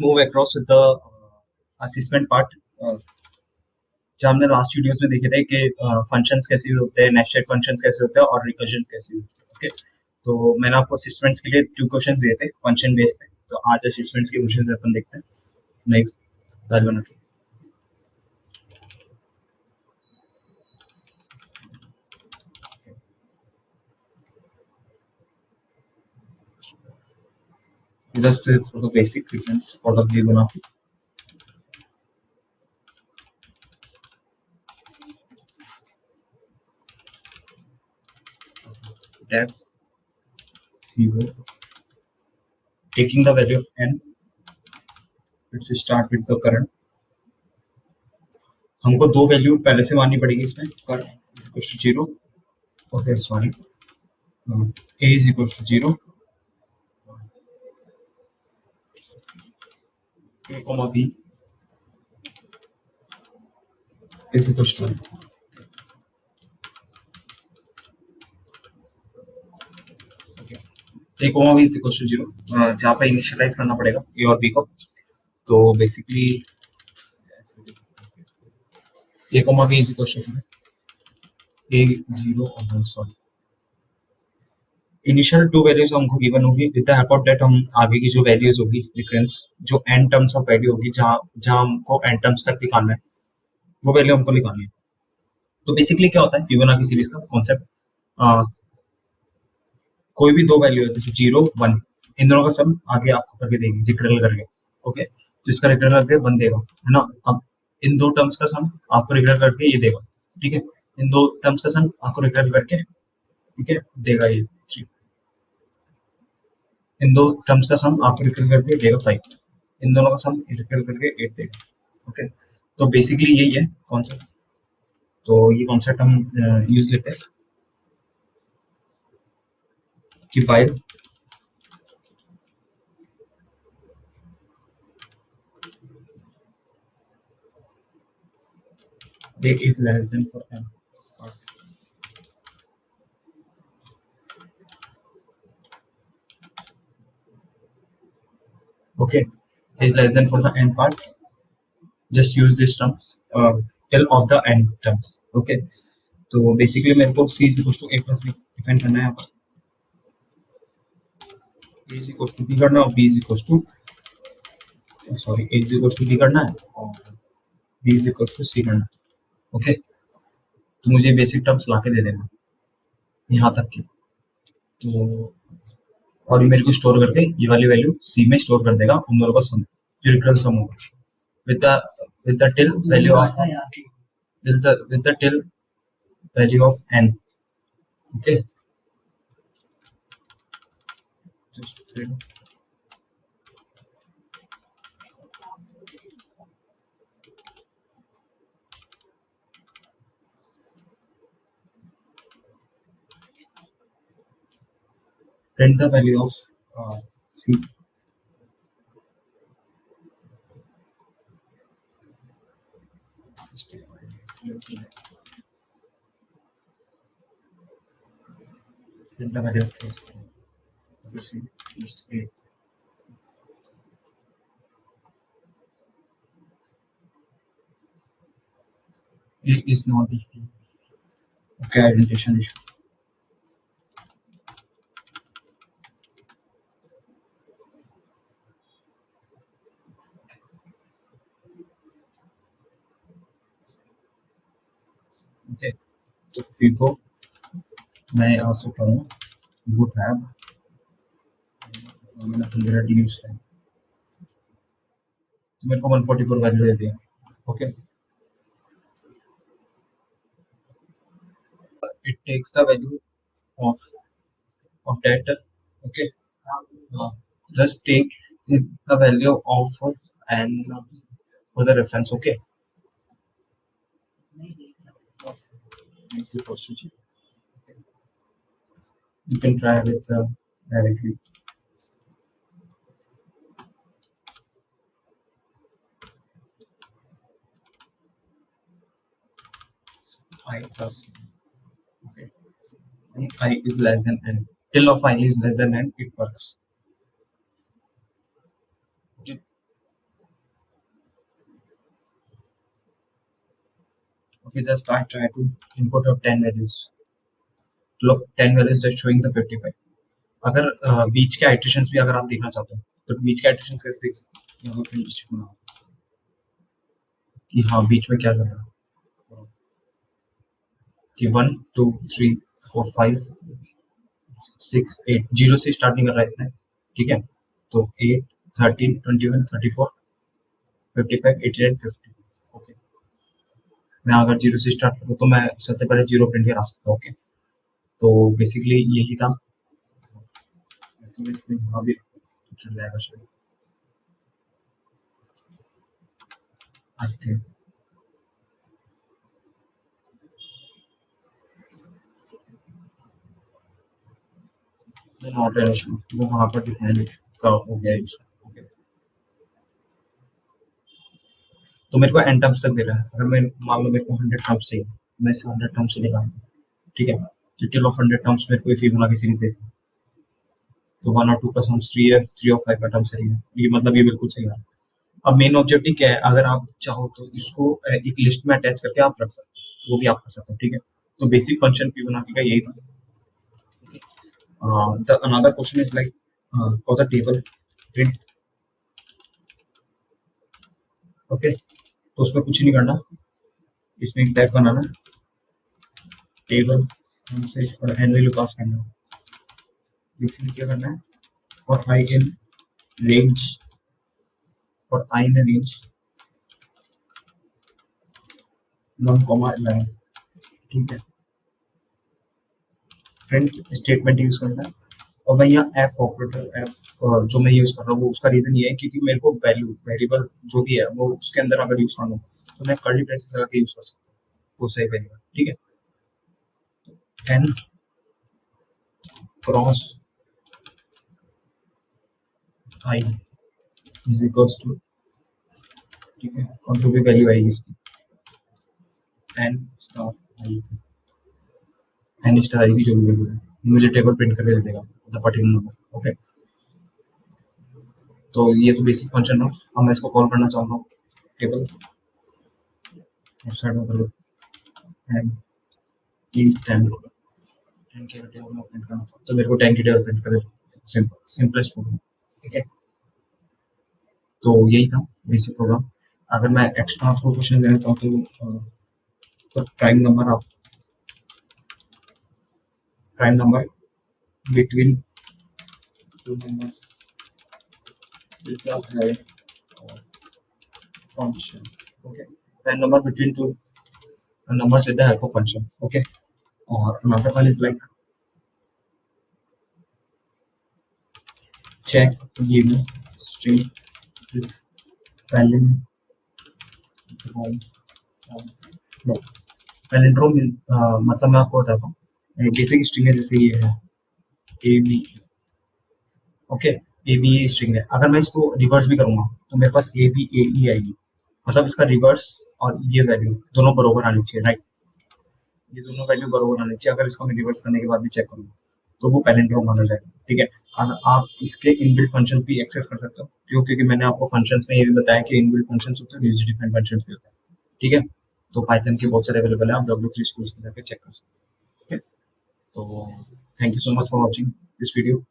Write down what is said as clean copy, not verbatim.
move across with the assessment part. जहाँ हमने last videos में देखे थे कि फंक्शंस कैसे यूज होते हैं, नेस्टेड फंक्शंस कैसे होते हैं और रिकर्जन कैसे यूज होते हैं. ओके, तो मैंने आपको असिस्टेंट्स के लिए 2 क्वेश्चंस दिए थे फंक्शन बेस पे. तो आज असिस्टेंट्स के क्वेश्चंस अपन देखते हैं. नेक्स्ट आज बनाते हैं. Just for the basic reference for the ये बना. Def fever taking the value of n. Let's start with the current. हमको दो वैल्यू पहले से माननी पड़ेगी इसमें. current is equal to 0. Okay, sorry. A is equal to 0. A comma B is equal to 1. A comma B is equal to 0. जहाँ पे initialise करना पड़ेगा A और B को. तो basically A comma B is equal to 0. A 0 और 1, sorry. Initial 2 values हमको given होगी. With the help of that हम आगे की जो वैल्यूज होगी डिफरेंस जो n टर्म्स ऑफ वैल्यू होगी जहाँ जहाँ हमको n टर्म्स तक निकालना है वो वैल्यू हमको निकालनी है. तो बेसिकली क्या होता है फिबोनाची सीरीज का कॉन्सेप्ट. कोई भी दो वैल्यू है जैसे 0 1, इन दोनों का सम आगे आपको करके देगी रिकरल करके. ओके, तो इसका रिकरल करके 1 देगा, है ना. अब इन दो टर्म्स का सम आपको रिकरल करके ये देगा. ठीक है, इन दो टर्म्स का सम आपको रिकरल करके ठीक है देगा ये 3. इन दो टर्म्स का सम आपको रिकरल करके देगा 5. इन दोनों का सम रिकरल करके 8 देगा. ओके, तो बेसिकली यही है कॉन्सेप्ट. तो ये कॉन्सेप्ट हम यूज लेते हैं कि bye A is less than for n. Okay, is less than for the n part. Just use these terms till of the n terms. Okay, तो बेसिकली मेरे को c is equal to a plus b define करना है यहाँ पर. a is equal to b करना और b is equal to sorry a is equal to b करना है और b is equal to c करना है. ओके, तो मुझे बेसिक टर्म्स लाके दे देना यहाँ तक की. तो और ये मेरे को स्टोर करके ये वाली वैल्यू सी में स्टोर कर देगा उन दोनों का सम, जो रिकरल सम होगा with the till value of with the till value of n. Okay, just print the value of c. Print the value of c just a. A is not equal. Okay, identification issue. Okay, तो FIFO मैं यहाँ से करूँ would have मैंने already use किया तो मेरे को 144 वैल्यू दे दिया. Okay, it takes the value of that. Okay, just take the value of n for the reference. Okay, is equals to g. Okay, you can try with directly. I plus okay, and I is less than n. Till of I is less than n, it works. Okay, Okay, just I try to input of 10 values. 10 values just showing the 55. अगर बीच के iterations भी अगर आप देखना चाहते हो तो बीच के आइट्रेशंस कैसे देख सकते हो? यहाँ पर डिस्ट्रिक्ट बनाओ कि हाँ बीच में क्या कर रहा है कि 1 2 3 4 5 6 8 जीरो से स्टार्टिंग कर रहा है इसने, ठीक है? तो 8 13 21 34 55 89 50. ओके, मैं अगर जीरो से स्टार्ट करूँ तो मैं सबसे पहले जीरो प्रिंट करा सकता हूँ. ओके, तो बेसिकली यही था. यहाँ भी चल जाएगा शायद, I think. Not an issue, वो वहाँ पर डिफाइन का हो गया इशू. ओके, तो मेरे को एन टर्म्स तक दे रहा है. अगर मैं मान लो मेरे को 100 टर्म्स चाहिए, मैं इसे 100 टर्म्स से निकालूंगा, ठीक है? डिटेल ऑफ 100 टर्म्स मेरे को फिबोनाची सीरीज देती है. तो 1 और 2 का सम 3 है, 3 और 5 का टर्म सही है. ये मतलब ये बिल्कुल सही है. अब मेन ऑब्जेक्टिव क्या है? अगर आप चाहो तो इसको एक लिस्ट में अटैच करके आप रख सकते हो, वो भी आप कर सकते हो, ठीक है? तो बेसिक फंक्शन फिबोनाची का यही था. The another question is like for the table print. Okay, तो उसमें कुछ नहीं करना, इसमें एक टैग बनाना, टेबल से और एन वैल्यू पास करना. बेसिकली क्या करना है? और आई इन रेंज, और आई इन रेंज 1,11, ठीक है? प्रिंट स्टेटमेंट यूज करना है. और मैं यहाँ एफ ऑपरेटर एफ जो मैं यूज कर रहा हूँ वो उसका रीजन ये है क्योंकि मेरे को वैल्यू वेरिएबल जो भी है वो उसके अंदर अगर यूज करना हो तो मैं कर्ली ब्रेसेस लगा के यूज कर सकता हूँ, वो सही वेरिएबल, ठीक है? N cross I is equals to, ठीक है? और जो भी वैल्यू आएगी इसकी N star I, N star I की जो भी वैल्यू है मुझे टेबल प्रिंट करके दे देगा द पर्टिकुलर नंबर. ओके, तो ये तो बेसिक फंक्शन है. अब मैं इसको कॉल करना चाहता हूँ टेबल साइड में एंड इंस्टेंट 10 के टेबल में प्रिंट करना चाहता हूँ तो मेरे को 10 की टेबल प्रिंट कर, सिंपल सिंपलेस्ट होगा, ठीक है? तो यही था बेसिक प्रोग्राम. अगर मैं एक्स्ट्रा आपको क्वेश्चन देना चाहूँ तो prime number between two numbers with the help of function. Okay, prime number between two numbers with the help of function. Okay, or another one is like check given string is palindrome. No, palindrome मतलब मैं आपको बताता हूँ. Basic string है जैसे ये है A B. Okay, A B a string है. अगर मैं इसको रिवर्स भी करूंगा तो मेरे पास ए बी ए ई आएगी. मतलब इसका रिवर्स और ये वैल्यू दोनों बराबर आनी चाहिए, राइट? ये दोनों वैल्यू बराबर आनी चाहिए. अगर इसको मैं रिवर्स करने के बाद भी चेक करूंगा तो वो पैलिंड्रोम माना जाएगा, ठीक है? अगर आप इसके इनबिल्ट फंक्शंस भी एक्सेस कर सकते हो क्योंकि मैंने आपको फंक्शंस में ये भी बताया कि इनबिल्ट फंक्शंस होते हैं, यूजर डिफाइंड फंक्शंस भी होते हैं, ठीक है? तो पाइथन के बहुत सारे अवेलेबल है, आप W3 स्कूल्स में जाकर चेक कर सकते हो. ओके, तो thank you so much for watching this video.